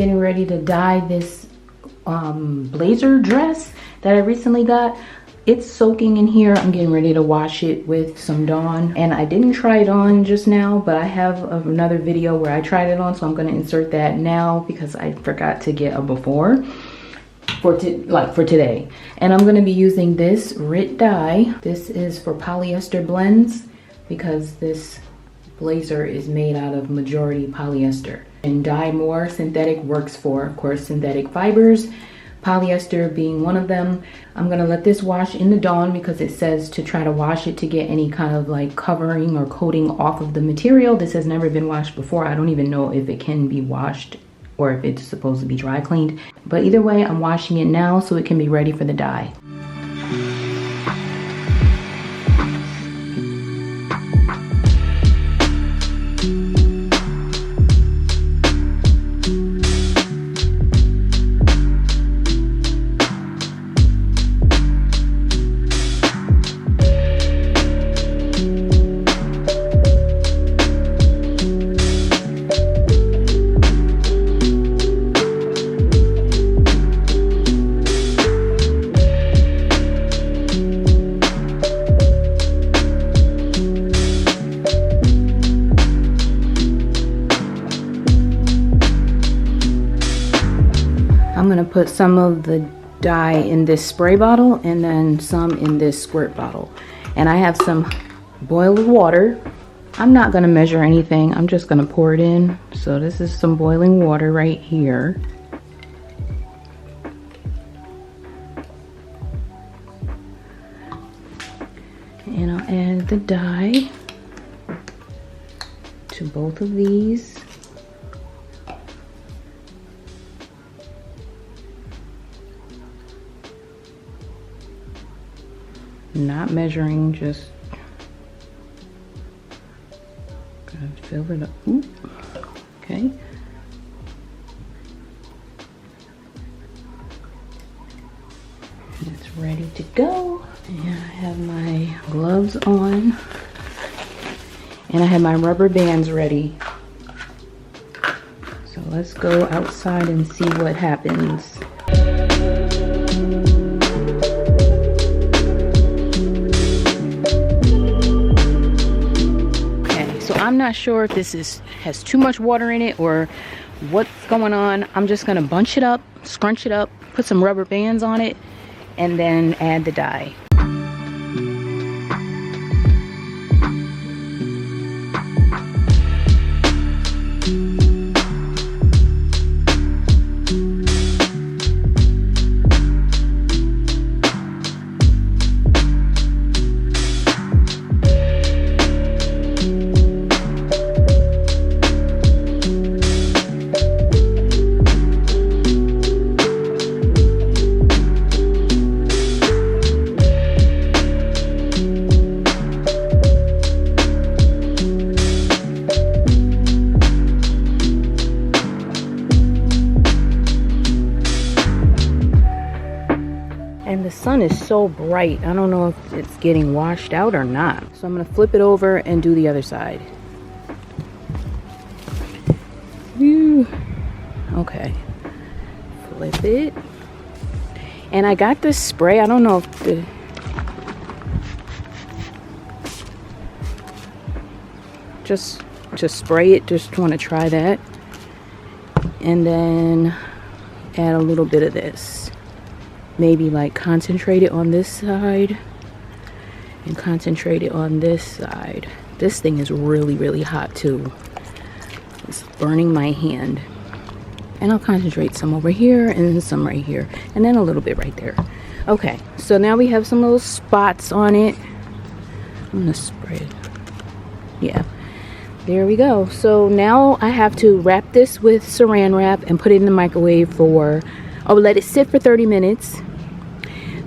getting ready to dye this blazer dress that I recently got. It's soaking in here. I'm getting ready to wash it with some Dawn, and I didn't try it on just now, but I have another video where I tried it on, so I'm going to insert that now because I forgot to get a before for today. And I'm going to be using this RIT dye. This is for polyester blends because this blazer is made out of majority polyester. And dye more synthetic works for, of course, synthetic fibers, polyester being one of them. I'm gonna let this wash in the Dawn because it says to try to wash it to get any kind of like covering or coating off of the material. This has never been washed before. I don't even know if it can be washed or if it's supposed to be dry cleaned. But either way, I'm washing it now so it can be ready for the dye. I'm gonna put some of the dye in this spray bottle and then some in this squirt bottle. And I have some boiled water. I'm not gonna measure anything. I'm just gonna pour it in. So this is some boiling water right here. And I'll add the dye to both of these. Not measuring, just gonna fill it up. Ooh. Okay. And it's ready to go. And I have my gloves on. And I have my rubber bands ready. So let's go outside and see what happens. I'm not sure if this has too much water in it or what's going on. I'm just gonna bunch it up, scrunch it up, put some rubber bands on it, and then add the dye. And the sun is so bright. I don't know if it's getting washed out or not. So I'm gonna flip it over and do the other side. Whew. Okay, flip it. And I got this spray. I don't know if the... Just spray it, just wanna try that. And then add a little bit of this. Maybe like concentrate it on this side and concentrate it on this side. This thing is really, really hot too. It's burning my hand. And I'll concentrate some over here and then some right here. And then a little bit right there. Okay, so now we have some little spots on it. I'm gonna spray it. Yeah, there we go. So now I have to wrap this with saran wrap and put it in the microwave for, I'll let it sit for 30 minutes,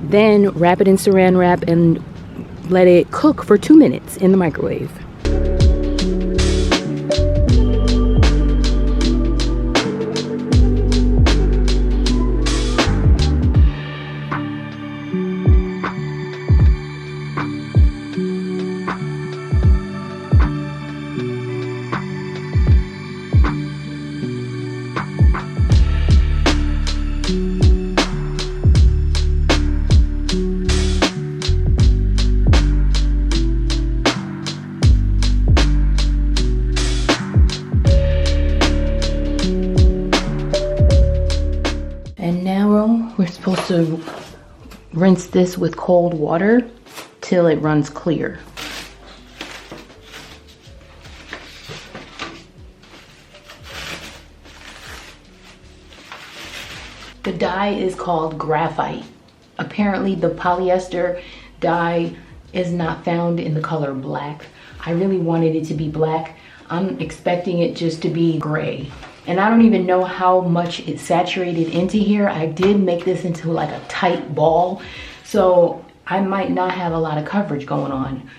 then wrap it in saran wrap and let it cook for 2 minutes in the microwave. rinse this with cold water till it runs clear. The dye is called graphite. Apparently the polyester dye is not found in the color black. I really wanted it to be black. I'm expecting it just to be gray. And I don't even know how much it saturated into here. I did make this into like a tight ball, so I might not have a lot of coverage going on.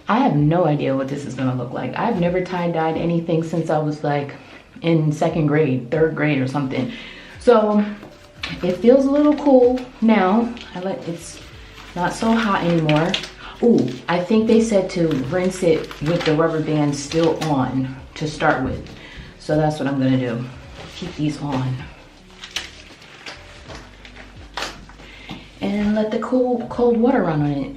I have no idea what this is gonna look like. I've never tie-dyed anything since I was like in second grade, third grade or something. So it feels a little cool now. It's not so hot anymore. Ooh, I think they said to rinse it with the rubber band still on to start with. So that's what I'm gonna do. Keep these on. And let the cold water run on it.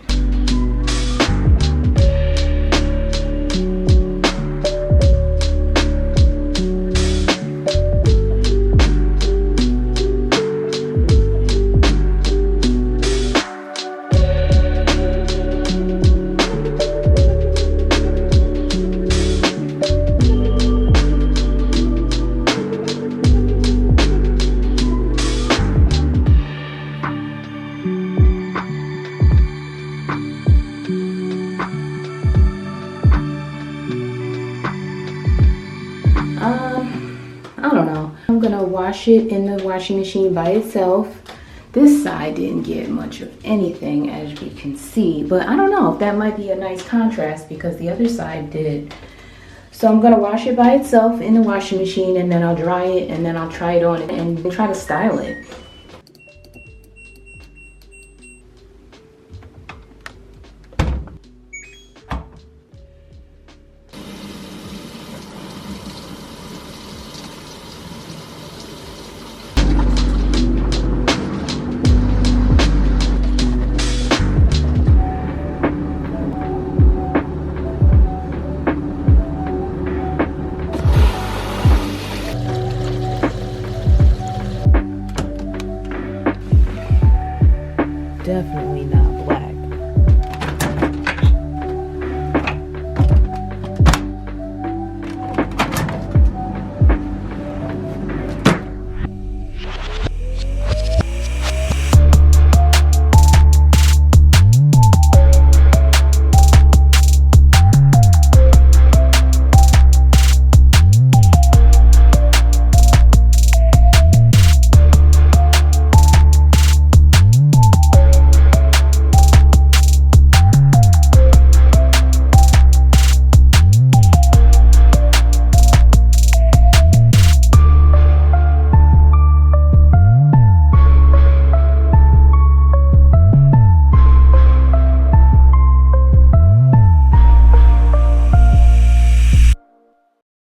I don't know. I'm gonna wash it in the washing machine by itself. This side didn't get much of anything, as we can see, but I don't know if that might be a nice contrast because the other side did. So I'm gonna wash it by itself in the washing machine, and then I'll dry it, and then I'll try it on and try to style it.